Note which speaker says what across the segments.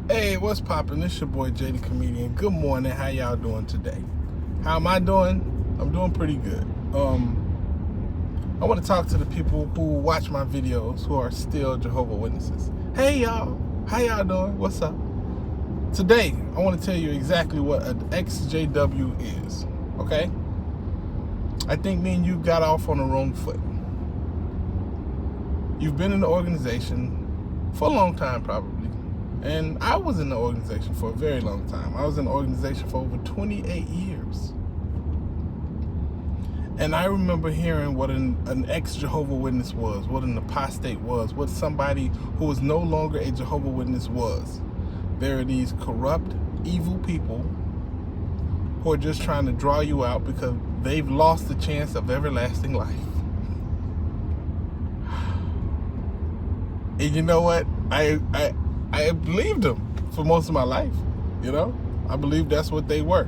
Speaker 1: Hey, what's poppin'? It's your boy Jay the Comedian. Good morning. How y'all doing today? How am I doing? I'm doing pretty good. I want to talk to the people who watch my videos who are still Jehovah Witnesses. Hey y'all, how y'all doing? What's up? Today, I want to tell you exactly what an XJW is, okay? I think me and you got off on the wrong foot. You've been in the organization for a long time, probably. And I was in the organization for a very long time. I was in the organization for over 28 years. And I remember hearing what an ex-Jehovah Witness was, what an apostate was, what somebody who was no longer a Jehovah Witness was. There are these corrupt, evil people who are just trying to draw you out because they've lost the chance of everlasting life. And you know what? I believed them for most of my life, you know? I believed that's what they were.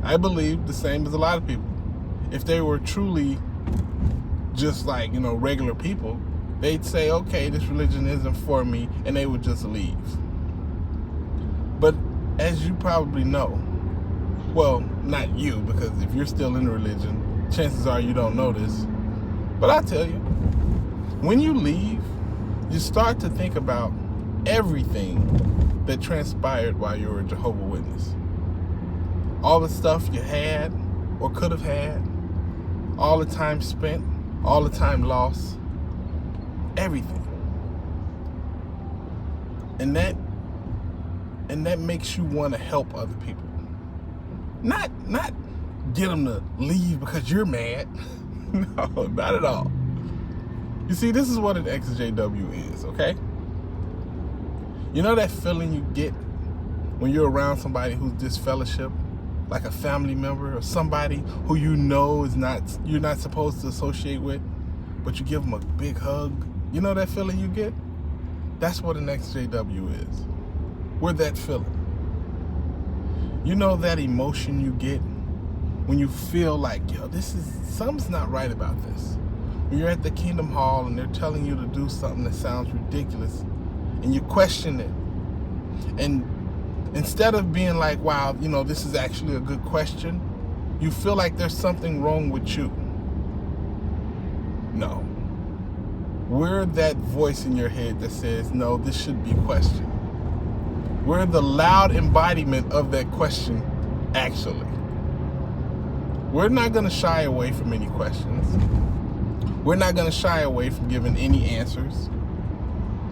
Speaker 1: I believed the same as a lot of people. If they were truly just like, regular people, they'd say, okay, this religion isn't for me, and they would just leave. But as you probably know, well, not you, because if you're still in the religion, chances are you don't know this. But I'll tell you, when you leave, you start to think about everything that transpired while you were a Jehovah Witness. All the stuff you had or could have had, all the time spent, all the time lost, everything. And that makes you want to help other people. Not get them to leave because you're mad. No, not at all. You see, this is what an XJW is, okay? You know that feeling you get when you're around somebody who's disfellowship, like a family member or somebody who you're not supposed to associate with, but you give them a big hug? You know that feeling you get? That's what an XJW is. We're that feeling. You know that emotion you get when you feel like, something's not right about this. When you're at the Kingdom Hall and they're telling you to do something that sounds ridiculous, and you question it. And instead of being like, wow, this is actually a good question, you feel like there's something wrong with you. No. We're that voice in your head that says, no, this should be questioned. We're the loud embodiment of that question, actually. We're not going to shy away from any questions. We're not going to shy away from giving any answers.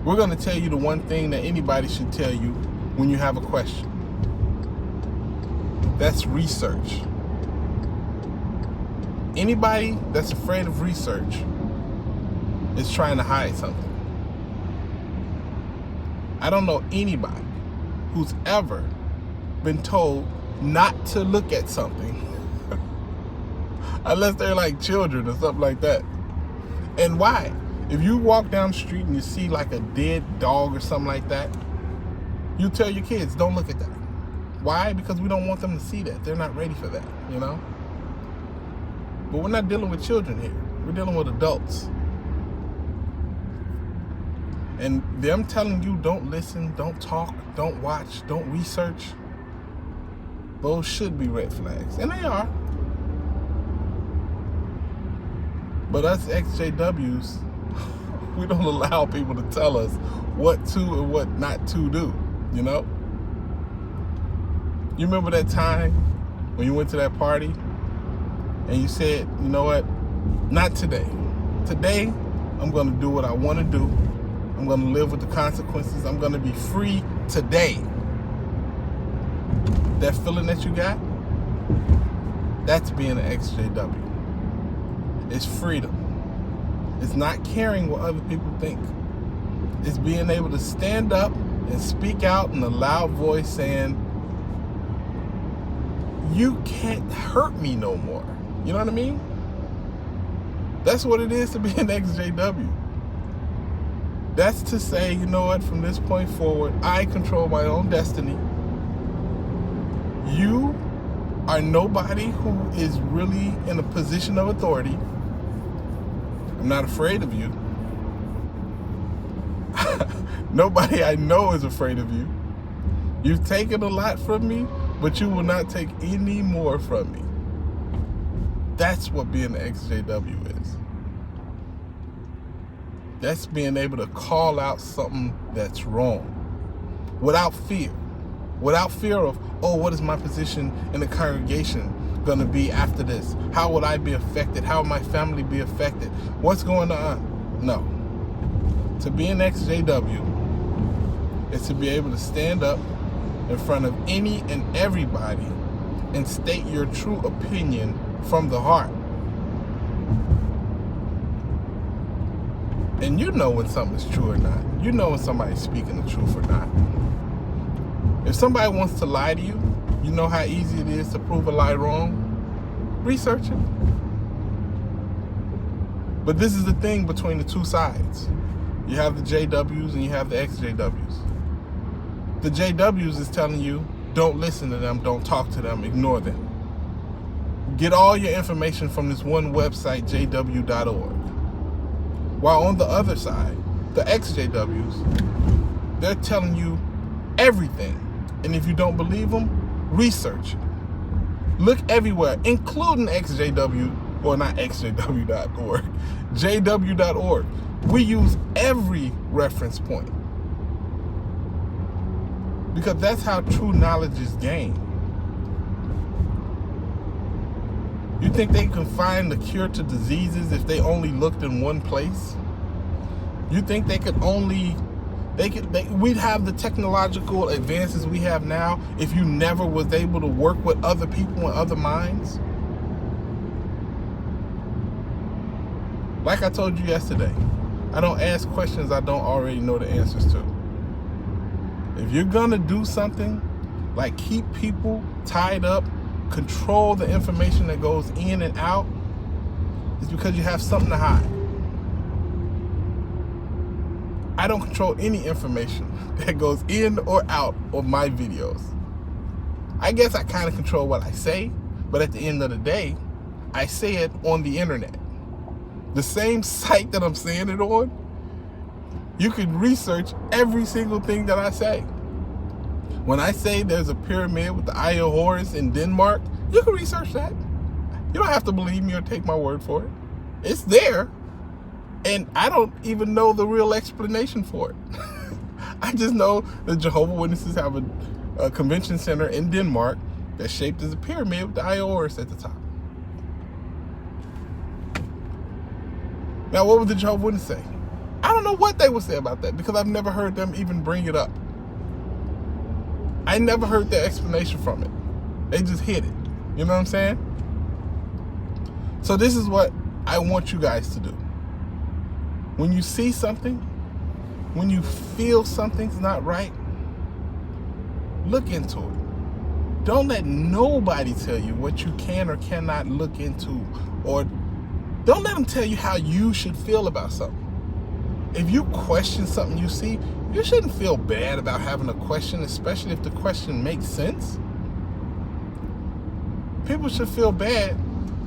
Speaker 1: We're going to tell you the one thing that anybody should tell you when you have a question. That's research. Anybody that's afraid of research is trying to hide something. I don't know anybody who's ever been told not to look at something unless they're like children or something like that. And why? If you walk down the street and you see like a dead dog or something like that, you tell your kids, don't look at that. Why? Because we don't want them to see that. They're not ready for that, But we're not dealing with children here. We're dealing with adults. And them telling you don't listen, don't talk, don't watch, don't research, those should be red flags. And they are. But us XJWs, we don't allow people to tell us what to and what not to do, You remember that time when you went to that party and you said, you know what, not today. Today, I'm going to do what I want to do. I'm going to live with the consequences. I'm going to be free today. That feeling that you got, that's being an XJW. It's freedom. It's not caring what other people think. It's being able to stand up and speak out in a loud voice saying, you can't hurt me no more. You know what I mean? That's what it is to be an XJW. That's to say, you know what, from this point forward, I control my own destiny. You are nobody who is really in a position of authority. I'm not afraid of you. Nobody I know is afraid of you. You've taken a lot from me, but you will not take any more from me. That's what being an XJW is. That's being able to call out something that's wrong without fear. Without fear of, oh, what is my position in the congregation going to be after this? How would I be affected? How would my family be affected? What's going on? No. To be an XJW is to be able to stand up in front of any and everybody and state your true opinion from the heart. And you know when something's true or not. You know when somebody's speaking the truth or not. If somebody wants to lie to you, you know how easy it is to prove a lie wrong? Research it. But this is the thing between the two sides. You have the JWs and you have the XJWs. The JWs is telling you, don't listen to them, don't talk to them, ignore them. Get all your information from this one website, jw.org. While on the other side, the XJWs, they're telling you everything. And if you don't believe them, research it. Look everywhere, including XJW, or not XJW.org, jw.org. We use every reference point. Because that's how true knowledge is gained. You think they can find the cure to diseases if they only looked in one place? You think they could only, we'd have the technological advances we have now if you never was able to work with other people and other minds? Like I told you yesterday, I don't ask questions I don't already know the answers to. If you're gonna do something like keep people tied up, control the information that goes in and out, it's because you have something to hide. I don't control any information that goes in or out of my videos. I guess I kind of control what I say, but at the end of the day, I say it on the internet. The same site that I'm saying it on, you can research every single thing that I say. When I say there's a pyramid with the Eye of Horus in Denmark, you can research that. You don't have to believe me or take my word for it. It's there. And I don't even know the real explanation for it. I just know the Jehovah Witnesses have a convention center in Denmark that's shaped as a pyramid with the Eye of Horus at the top. Now, what would the Jehovah Witnesses say? I don't know what they would say about that because I've never heard them even bring it up. I never heard their explanation from it. They just hid it. You know what I'm saying? So this is what I want you guys to do. When you see something, when you feel something's not right, look into it. Don't let nobody tell you what you can or cannot look into, or don't let them tell you how you should feel about something. If you question something you see, you shouldn't feel bad about having a question, especially if the question makes sense. People should feel bad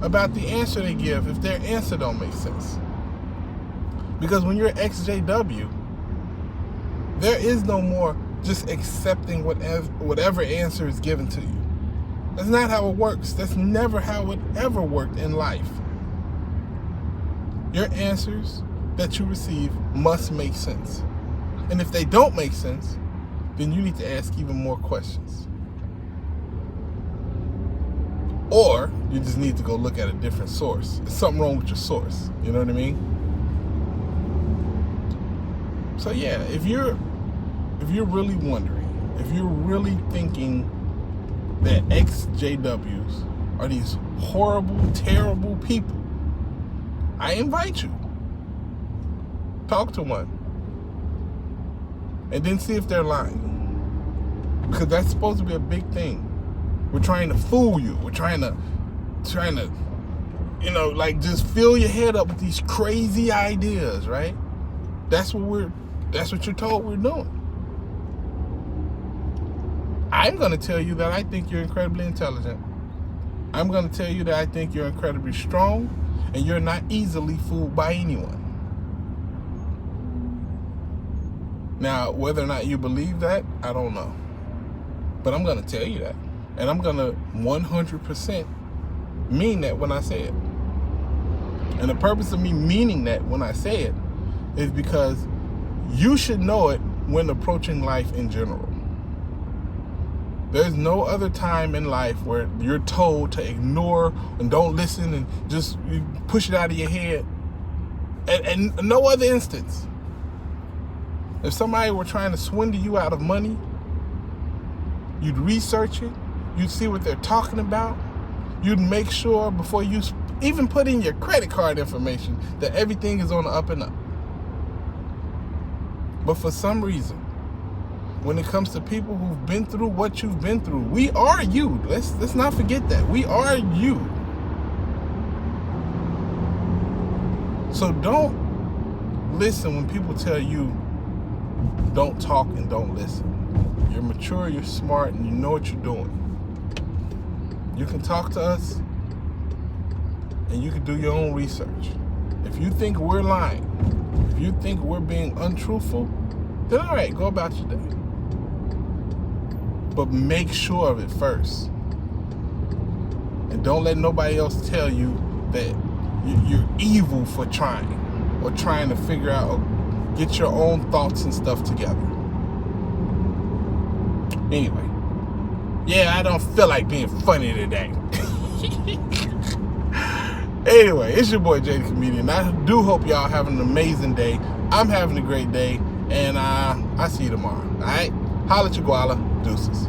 Speaker 1: about the answer they give if their answer don't make sense. Because when you're XJW, there is no more just accepting whatever answer is given to you. That's not how it works. That's never how it ever worked in life. Your answers that you receive must make sense. And if they don't make sense, then you need to ask even more questions. Or you just need to go look at a different source. There's something wrong with your source. You know what I mean? So yeah, if you're really wondering, if you're really thinking that XJWs are these horrible, terrible people, I invite you. Talk to one. And then see if they're lying. Because that's supposed to be a big thing. We're trying to fool you. We're trying to, just fill your head up with these crazy ideas, right? That's what you're told we're doing. I'm going to tell you that I think you're incredibly intelligent. I'm going to tell you that I think you're incredibly strong and you're not easily fooled by anyone. Now, whether or not you believe that, I don't know. But I'm going to tell you that. And I'm going to 100% mean that when I say it. And the purpose of me meaning that when I say it is because you should know it when approaching life in general. There's no other time in life where you're told to ignore and don't listen and just push it out of your head. And no other instance. If somebody were trying to swindle you out of money, you'd research it. You'd see what they're talking about. You'd make sure before you even put in your credit card information that everything is on the up and up. But for some reason, when it comes to people who've been through what you've been through, we are you. Let's not forget that. We are you. So don't listen when people tell you don't talk and don't listen. You're mature, you're smart, and you know what you're doing. You can talk to us and you can do your own research. If you think we're lying, if you think we're being untruthful, then all right, go about your day. But make sure of it first. And don't let nobody else tell you that you're evil for trying or trying to figure out or get your own thoughts and stuff together. Anyway, yeah, I don't feel like being funny today. Anyway, it's your boy Jay the Comedian. I do hope y'all having an amazing day. I'm having a great day, and I see you tomorrow. All right, holla at your guala. Deuces.